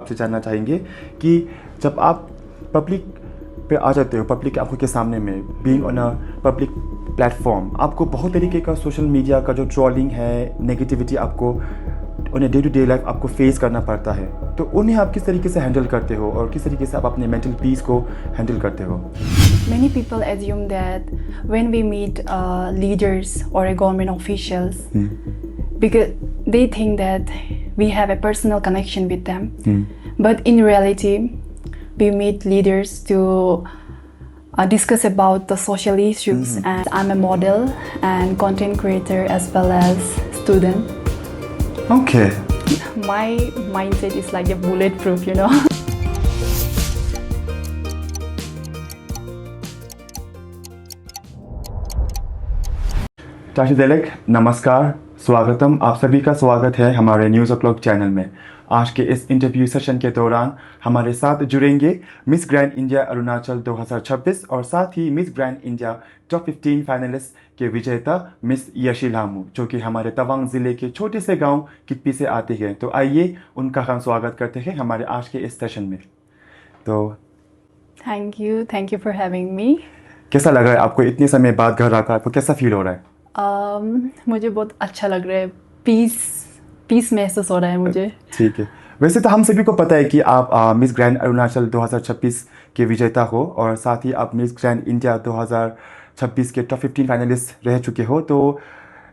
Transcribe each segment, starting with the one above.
आपसे जानना चाहेंगे कि जब आप पब्लिक पे आ जाते हो, पब्लिक की आंखों के सामने में, being on a public platform, आपको बहुत तरीके का सोशल मीडिया का जो ट्रोलिंग है, नेगेटिविटी आपको उन्हें डे टू डे लाइफ आपको फेस करना पड़ता है, तो उन्हें आप किस तरीके से हैंडल करते हो और किस तरीके से आप अपने मेंटल पीस को हैंडल करते हो? Many people assume that when we meet leaders or government officials, because they think that we have a personal connection with them. But in reality, we meet leaders to discuss about the social issues. And I'm a model and content creator as well as student. Okay. My mindset is like a bulletproof, you know. Tashi देलेक, नमस्कार, स्वागतम। आप सभी का स्वागत है हमारे news o'clock channel में। आज के इस इंटरव्यू सेशन के दौरान हमारे साथ जुड़ेंगे मिस ग्रैंड इंडिया अरुणाचल 2026 और साथ ही Miss Grand India top 15 finalist के विजेता मिस यशी लामू, जो कि हमारे तवांग ज़िले के छोटे से गांव कितपी से आती है। तो आइए उनका हम स्वागत करते हैं हमारे आज के इस सेशन में। तो Thank you for having me. कैसा लग रहा है आपको इतने समय बाद घर आकर? आपको कैसा फील हो रहा है? मुझे बहुत अच्छा लग रहा है, पीस महसूस हो रहा है मुझे। ठीक है। वैसे तो हम सभी को पता है कि आप मिस ग्रैंड अरुणाचल 2026 के विजेता हो और साथ ही आप मिस ग्रैंड इंडिया 2026 के टॉप 15 फाइनलिस्ट रह चुके हो। तो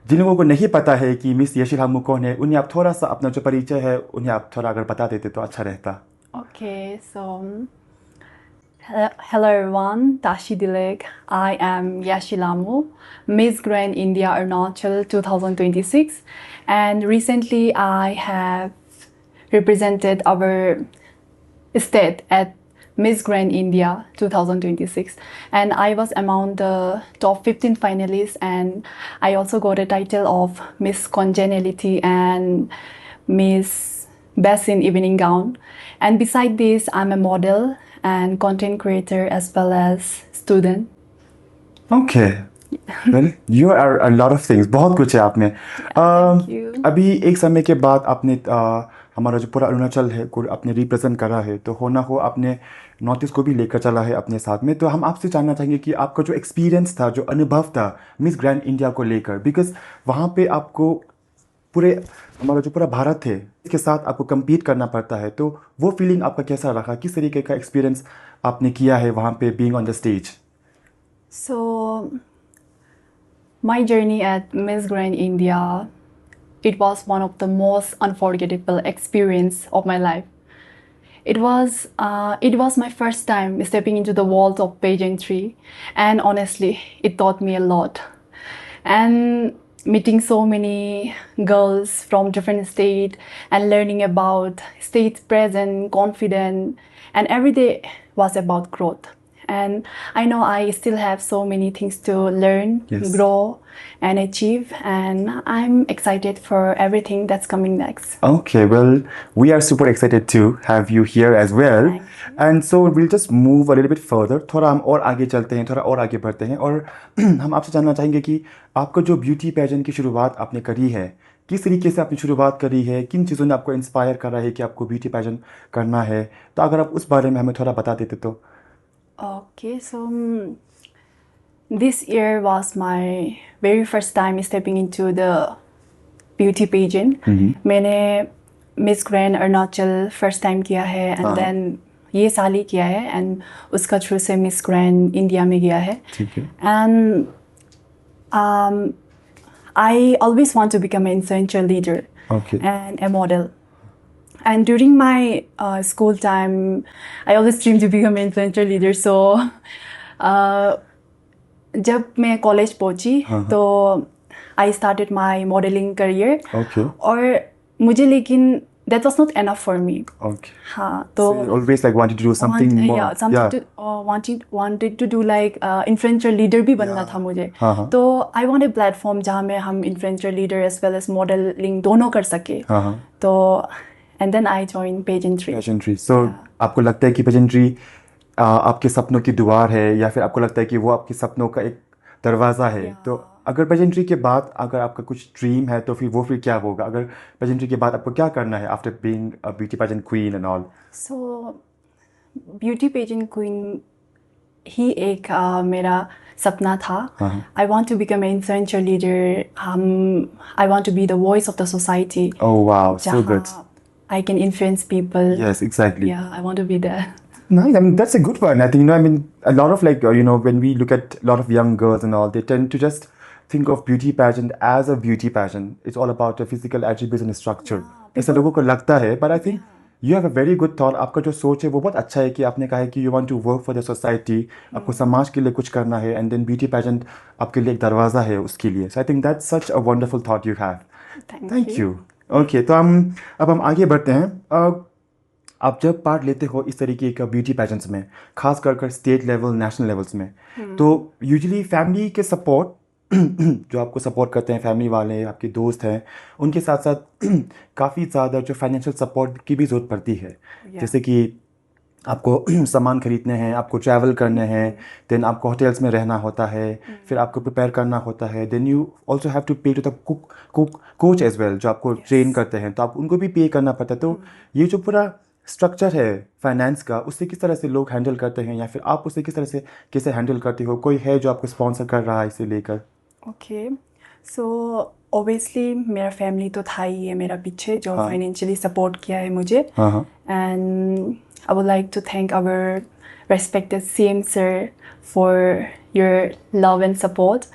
जिन लोगों को नहीं पता है कि मिस यशी लामू कौन है, उन्हें आप थोड़ा सा अपना जो परिचय है उन्हें आप थोड़ा अगर बता देते तो अच्छा रहता। Okay, so hello everyone, Tashi Dilek. I am Yashi Lamu, Miss Grand India Arunachal 2026, and recently I have represented our state at Miss Grand India 2026, and I was among the top 15 finalists, and I also got a title of Miss Congeniality and Miss Best in Evening Gown. And beside this, I'm a model and content creator as well as student. Okay. Well, you are a lot of things. बहुत कुछ है आप में। Thank you. अभी एक समय के बाद आपने हमारा जो पूरा अरुणाचल है को आपने रिप्रेजेंट करा है, तो हो ना हो आपने नॉर्थ ईस्ट को भी लेकर चला है अपने साथ में। तो हम आपसे जानना चाहेंगे कि आपका जो एक्सपीरियंस था, जो अनुभव था मिस ग्रैंड इंडिया को लेकर, बिकॉज वहाँ पे आपको पूरे हमारा जो पूरा भारत है इसके साथ आपको compete करना पड़ता है, तो वो फीलिंग आपका कैसा रहा? किस तरीके का एक्सपीरियंस आपने किया है वहाँ पे being on the stage? So, my journey at Miss Grand India, it was one of the most unforgettable experience of my life. It was my first time stepping into the world of pageantry, and honestly, it taught me a lot. And meeting so many girls from different states and learning about stage presence, confidence, and every day was about growth. And I know I still have so many things to learn, Yes. grow, and achieve, and I'm excited for everything that's coming next. Okay, well, we are super excited to have you here as well. Thank And so we'll just move a little bit further. थोड़ा हम और आगे चलते हैं, थोड़ा और आगे बढ़ते हैं और हम आपसे जानना चाहेंगे कि आपका जो ब्यूटी पेजेंट की शुरुआत आपने करी है, किस तरीके से आपने शुरुआत करी है, किन चीज़ों ने आपको इंस्पायर करा है कि आपको ब्यूटी पेजेंट करना है? तो अगर आप उस बारे में हमें थोड़ा बता देते तो। Okay, so this year was my very first time stepping into the beauty pageant. मैंने Miss Grand Arunachal first time किया है, and then ये साल ही किया है, and उसका थ्रू से Miss Grand India में गया है। ठीक है। And I always want to become an influential leader Okay. and a model. And during my school time, I always dreamed to become an influential leader. So, जब मैं college पहुंची तो I started my modeling career. Okay. और मुझे लेकिन that was not enough for me. Okay. हाँ, तो So you always like wanted to do something more. yeah, something to wanted to do like influential leader भी बनना था मुझे। हाँ। तो I want a platform जहाँ में हम influential leader as well as modeling दोनों कर सके। हाँ। तो and then I joined pageantry. Pageantry. So आपको लगता है कि पेजेंट्री आपके सपनों की दुआर है, या फिर आपको लगता है कि वो आपके सपनों का एक दरवाज़ा है? तो अगर पेजेंट्री के बाद अगर आपका कुछ ड्रीम है तो फिर क्या होगा? अगर पेजेंट्री के बाद आपको क्या करना है after being a beauty pageant queen and all? So beauty pageant queen ही एक मेरा सपना था. I want to become an influential leader. I want to be the voice of the society. Oh wow, so good. I can influence people. Yes, exactly. Yeah I want to be that. Nice. I mean, that's a good one. I think, I mean, a lot of like, when we look at a lot of young girls and all, they tend to just think of beauty pageant as a beauty pageant. It's all about the physical attributes and structure. ऐसा लोगों को लगता है, but I think you have a very good thought. आपका जो सोच है वो बहुत अच्छा है कि आपने कहा है कि you want to work for the society. आपको समाज के लिए कुछ करना है, and then beauty pageant आपके लिए एक दरवाज़ा है उसके लिए. So I think that's such a wonderful thought you have. Thank you. Okay, तो अब हम आगे बढ़ते हैं. आप जब पार्ट लेते हो इस तरीके का ब्यूटी पेजेंट्स में, खास कर स्टेट लेवल नेशनल लेवल्स में, तो यूजुअली फैमिली के सपोर्ट जो आपको सपोर्ट करते हैं, फैमिली वाले आपके दोस्त हैं, उनके साथ साथ काफ़ी ज़्यादा जो फाइनेंशियल सपोर्ट की भी ज़रूरत पड़ती है. जैसे कि आपको सामान खरीदने हैं, आपको ट्रैवल करने हैं, देन आपको होटल्स में रहना होता है, फिर आपको प्रिपेयर करना होता है, then you also have to pay to the coach as well जो आपको ट्रेन करते हैं, तो आप उनको भी पे करना पड़ता है. तो ये जो पूरा स्ट्रक्चर है फाइनेंस का, उससे किस तरह से लोग हैंडल करते हैं, या फिर आप उसे किस तरह से कैसे हैंडल करते हो? कोई है जो आपको स्पॉन्सर कर रहा है इसे लेकर? ओके, सो ऑब्वियसली मेरा फैमिली तो था ही है मेरा पीछे, जो फाइनेंशियली सपोर्ट किया है मुझे. And I would like to thank our respected CM sir for your love and support,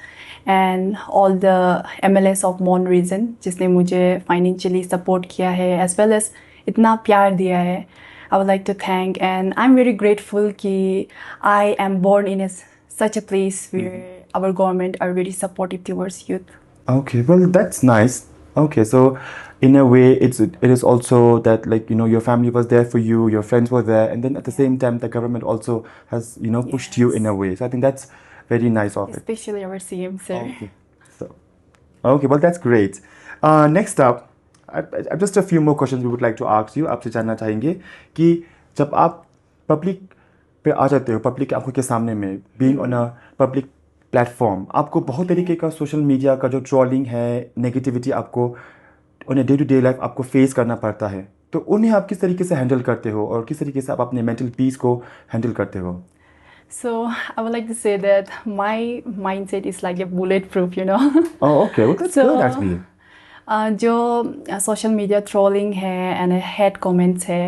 and all the MLS of Mon region जिसने मुझे फाइनेंशियली सपोर्ट किया है एज वेल एज इतना प्यार दिया है. I would like to thank, and I am very grateful कि I am born in such a place where our government are very supportive towards youth. Okay, well that's nice. Okay, so in a way it is also that, like, your family was there for you, your friends were there, and then at the same time the government also has pushed you in a way. So I think that's very nice of it. Especially our CM sir. Okay, so okay, well that's great. Next up, just a few more questions we would like to ask you. आपसे जानना चाहेंगे कि जब आप public पे आ जाते हो, public की आंखों के सामने में, being on a public platform, आपको बहुत तरीके का सोशल मीडिया का जो ट्रोलिंग है, नेगेटिविटी आपको on day to day life आपको फेस करना पड़ता है. तो उन्हें आप किस तरीके से हैंडल करते हो, और किस तरीके से आप अपने मेंटल पीस को हैंडल करते हो? So I would like to say that my mindset is like a bulletproof, Oh, okay, well, that's good actually. जो सोशल मीडिया ट्रोलिंग है एंड हेट कमेंट्स है,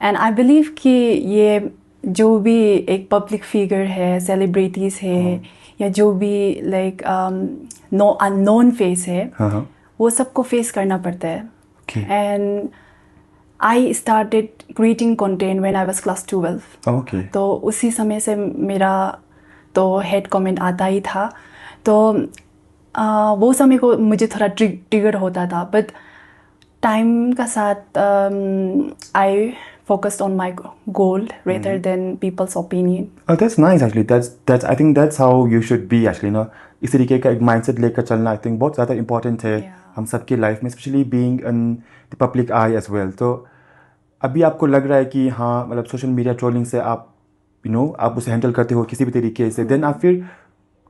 एंड आई बिलीव कि ये जो भी एक पब्लिक फिगर है, सेलिब्रिटीज़ है, या जो भी लाइक अननोन फेस है, वो सबको फेस करना पड़ता है. And I started creating content when I was class 12. Okay. तो उसी समय से मेरा तो हेट कमेंट आता ही था. तो वो समय को मुझे थोड़ा ट्रिगर होता था, बट टाइम का साथ आई focused on my goal rather than people's opinion. Oh, that's nice actually. That's I think that's how you should be actually. इस तरीके का एक माइंडसेट लेकर चलना I think बहुत ज़्यादा इम्पोर्टेंट है हम सबके लाइफ में, specially being in the public eye as well. तो अभी आपको लग रहा है कि हाँ, मतलब सोशल मीडिया ट्रोलिंग से आप आप उसे हैंडल करते हो किसी भी तरीके से, देन आप फिर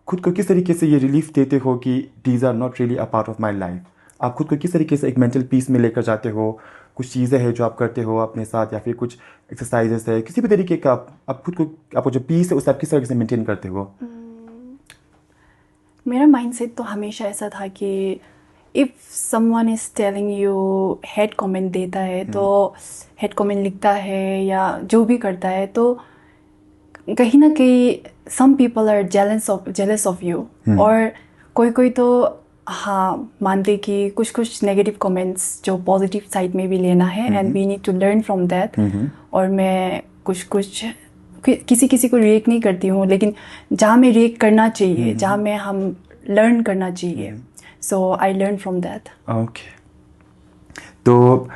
खुद को किस तरीके से ये रिलीफ देते हो कि these are not really a part of my life? आप खुद को किस तरीके से एक मेंटल पीस में लेकर जाते हो? कुछ चीज़ें हैं जो आप करते हो अपने साथ, या फिर कुछ एक्सरसाइजेस है, किसी भी तरीके का आप खुद को, आपको जो पीस है उसे आप किस तरीके से मेंटेन करते हो? मेरा माइंडसेट तो हमेशा ऐसा था कि if someone is telling you, head comment देता है, तो हेड कमेंट लिखता है या जो भी करता है, तो कहीं ना कहीं some people are jealous of you. और कोई तो हाँ मानते कि कुछ नेगेटिव कमेंट्स जो पॉजिटिव साइड में भी लेना है, and we need to learn from that. और मैं कुछ किसी को रिएक्ट नहीं करती हूँ, लेकिन जहाँ मैं रिएक्ट करना चाहिए, जहाँ मैं हम लर्न करना चाहिए, so I learn from that. Okay, तो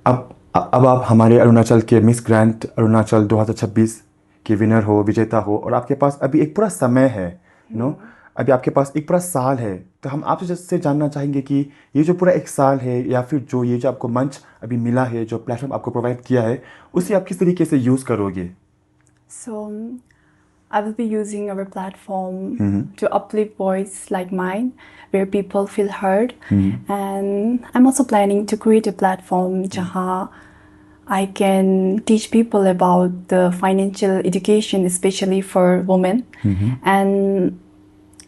अब आप हमारे अरुणाचल के मिस ग्रैंड अरुणाचल 2026 के विनर हो, विजेता हो, और आपके पास अभी एक पूरा समय है, अभी आपके पास एक पूरा साल है. तो हम आपसे जैसे जानना चाहेंगे कि ये जो पूरा एक साल है, या फिर ये जो आपको मंच अभी मिला है, जो प्लेटफॉर्म आपको प्रोवाइड किया है, उसे आप किस तरीके से यूज़ करोगे? सो I will be using our platform to uplift voice like mine, where people feel heard. And I'm also planning to create a platform jahan I can teach people about the financial education, especially for women. And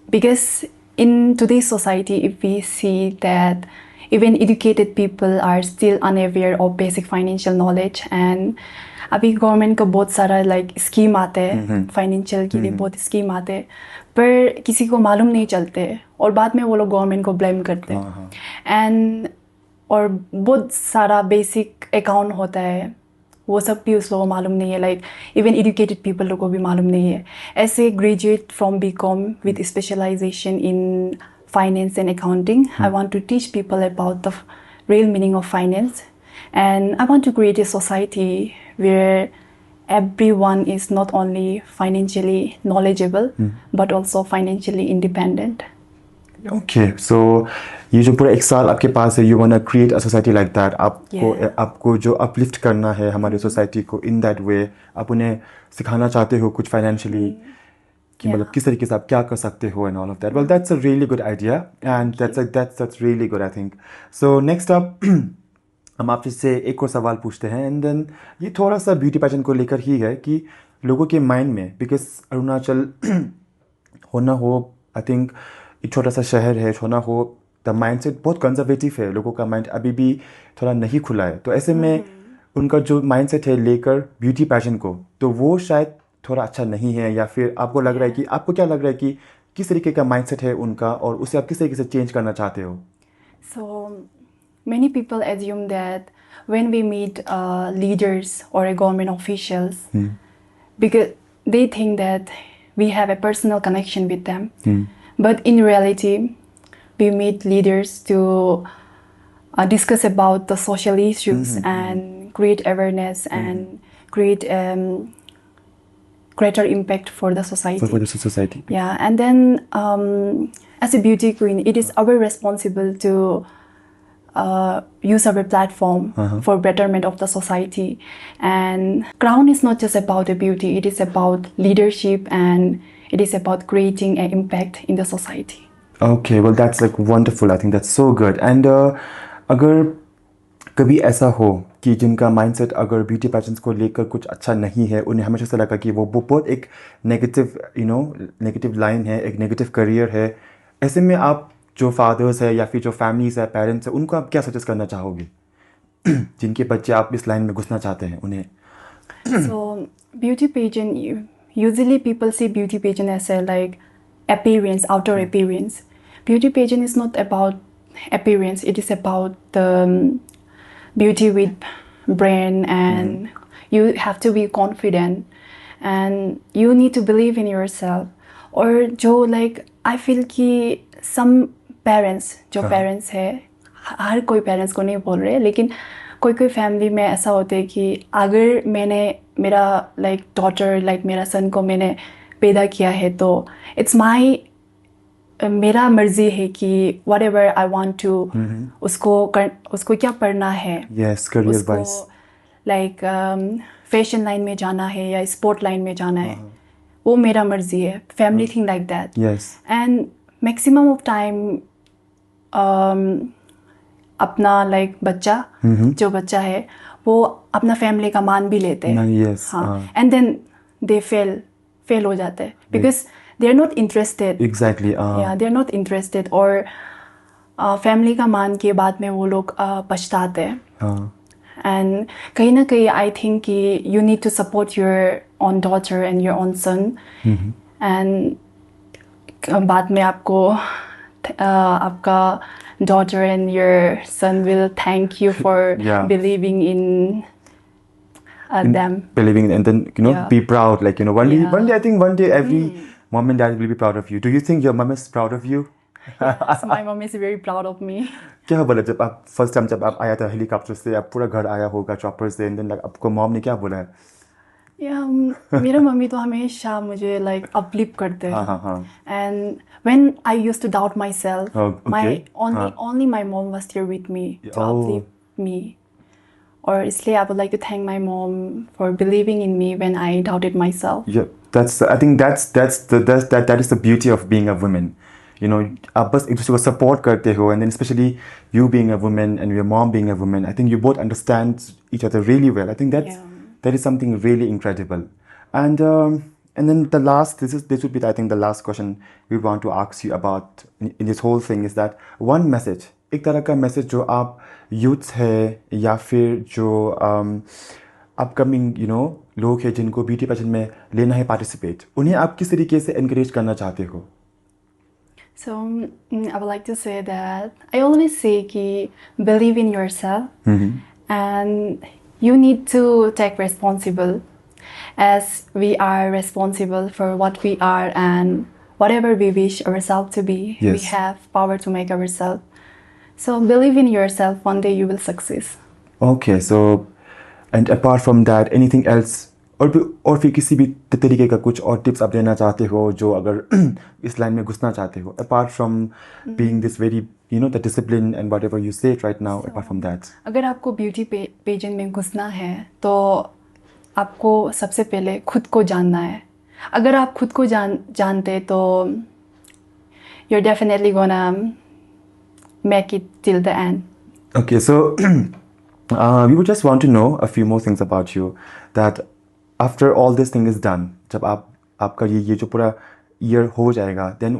because in today's society, if we see that even educated people are still unaware of basic financial knowledge, and अभी government का बहुत सारा like scheme आते हैं financial के लिए, बहुत scheme आते हैं पर किसी को मालूम नहीं चलते और बाद में वो लोग गवर्नमेंट को ब्लेम करते हैं. एंड और बहुत सारा बेसिक अकाउंट होता है वो सब भी उस लोगों को मालूम नहीं है. लाइक इवन एजुकेटेड पीपल लोगों को भी मालूम नहीं है. ऐसे graduate from BCom with specialisation in finance and accounting, I want to teach people about the real meaning of finance. And I want to create a society where everyone is not only financially knowledgeable, but also financially independent. Okay, so ये जो पूरा एक साल आपके पास है, you wanna create a society like that. आपको जो uplift करना है हमारी society को in that way, आप उन्हें सिखाना चाहते हो कुछ financially कि मतलब किस तरीके से आप क्या कर सकते हो and all of that. Well, that's a really good idea, and that's really good, I think. So next up हम आपसे एक और सवाल पूछते हैं, एंड देन ये थोड़ा सा ब्यूटी पैजेंट को लेकर ही है कि लोगों के माइंड में, बिकॉज अरुणाचल होना हो, आई थिंक एक छोटा सा शहर है, होना हो, द माइंडसेट बहुत कंजर्वेटिव है, लोगों का माइंड अभी भी थोड़ा नहीं खुला है. तो ऐसे में उनका जो माइंडसेट है लेकर ब्यूटी पैजेंट को, तो वो शायद थोड़ा अच्छा नहीं है, या फिर आपको लग रहा है कि आपको क्या लग रहा है कि किस तरीके का माइंडसेट है उनका और उसे आप किस तरीके से चेंज करना चाहते हो? So many people assume that when we meet leaders or a government officials, because they think that we have a personal connection with them. But in reality, we meet leaders to discuss about the social issues and create awareness and create greater impact for the society. For the society. Yeah, and then as a beauty queen, it is our responsible to use our platform for betterment of the society. And Crown is not just about the beauty, it is about leadership and it is about creating an impact in the society. Okay, well that's like wonderful. I think that's so good. And अगर कभी ऐसा हो कि जिनका mindset अगर beauty pageants को लेकर कुछ अच्छा नहीं है, उन्हें हमेशा से लगा कि वो बहुत एक नेगेटिव नेगेटिव लाइन है, एक नेगेटिव करियर है, ऐसे में आप जो फादर्स है या फिर जो फैमिलीज है, पेरेंट्स है, उनको आप क्या सजेस्ट करना चाहोगे जिनके बच्चे आप इस लाइन में घुसना चाहते हैं उन्हें? So beauty pageant, usually people see beauty pageant as a like appearance, outer appearance. Beauty pageant is not about appearance, it is about the beauty with brain, and you have to be confident and you need to believe in yourself. और जो like I feel कि some parents, जो parents है, हर कोई parents को नहीं बोल रहे, लेकिन कोई फैमिली में ऐसा होता है कि अगर मैंने मेरा like daughter, like मेरा son को मैंने पैदा किया है तो it's my मेरा मर्जी है कि whatever I want to उसको क्या पढ़ना है, yes, career wise, like fashion line में जाना है या sport line में जाना है, वो मेरा मर्जी है. Family think like that. yes, and maximum of time अपना like बच्चा जो बच्चा है वो अपना फैमिली का मान भी लेते हैं. yes, and then they fail हो जाते हैं because they are not interested. exactly, yeah, they are not interested. और फैमिली का मान के बाद में वो लोग पछताते हैं. and कहीं ना कहीं I think कि you need to support your own daughter and your own son. and बाद में आपको आपका daughter and your son will thank you for believing in them. Believing, and then be proud, like one day I think one day every mom and dad will be proud of you. Do you think your mom is proud of you? Yes, my mom is very proud of me. क्या बोला जब आप first time जब आप आया था helicopter से, आप पूरा घर आया होगा चॉपर से, एंड देन आपको मॉम ने क्या बोला है? मेरा मम्मी तो हमेशा मुझे like uplift करते हैं. and when I used to doubt myself, my only my mom was here with me to uplift me. और इसलिए I would like to thank my mom for believing in me when I doubted myself. Yeah, I think that is the beauty of being a woman. You know, आप बस एक दूसरे को support करते हो, and then especially you being a woman and your mom being a woman, I think you both understand each other really well. I think that is something really incredible. And then this would be, I think, the last question we want to ask you about in this whole thing is that one message, एक तरह का message जो आप youths है या फिर जो upcoming लोग हैं जिनको ब्यूटी पेजेंट में लेना है पार्टिसिपेट, उन्हें आप किस तरीके से एनकरेज करना चाहते हो? So I would like to say that I always say कि believe in yourself and you need to take responsible as we are responsible for what we are and whatever we wish ourselves to be. Yes. We have power to make ourselves. So believe in yourself, one day you will succeed. Okay, so and apart from that anything else और फिर किसी भी तरीके का कुछ और tips आप देना चाहते हो जो अगर इस लाइन में घुसना चाहते हो apart from being this very the discipline and whatever you said right now, apart from that? अगर आपको ब्यूटी पेजेंट में घुसना है तो आपको सबसे पहले खुद को जानना है. अगर आप खुद को जानते तो you're definitely gonna make it till the end. Okay, so we would just want to know a few more things about you. That after all this thing is done, जब आपका ये जो पूरा year हो जाएगा, then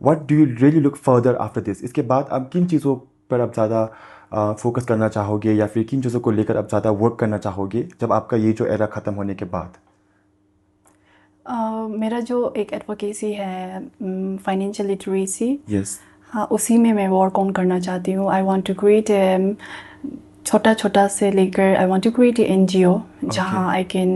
what do you really look further after this? इसके बाद आप किन चीज़ों पर आप ज़्यादा फोकस करना चाहोगे या फिर किन चीज़ों को लेकर आप ज़्यादा वर्क करना चाहोगे जब आपका ये जो एरा ख़त्म होने के बाद? मेरा जो एक एडवोकेसी है फाइनेंशियल लिटरेसी, Yes. हाँ, उसी में मैं वर्क ऑन करना चाहती हूँ. आई वांट टू क्रिएट छोटा छोटा से लेकर I want to create NGO जहाँ I can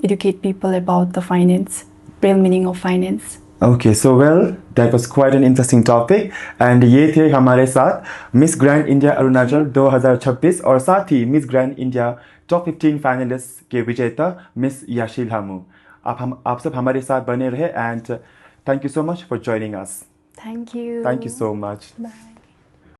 educate people about the finance, real meaning of finance. Okay, so well, that was quite an interesting topic. And ये थे हमारे साथ मिस ग्रैंड इंडिया अरुणाचल 2026 और साथ ही Miss Grand India top 15 finalist के विजेता मिस याशी लामू. आप सब हमारे साथ बने रहे and thank you so much for joining us. Thank you. Thank you so much. Bye.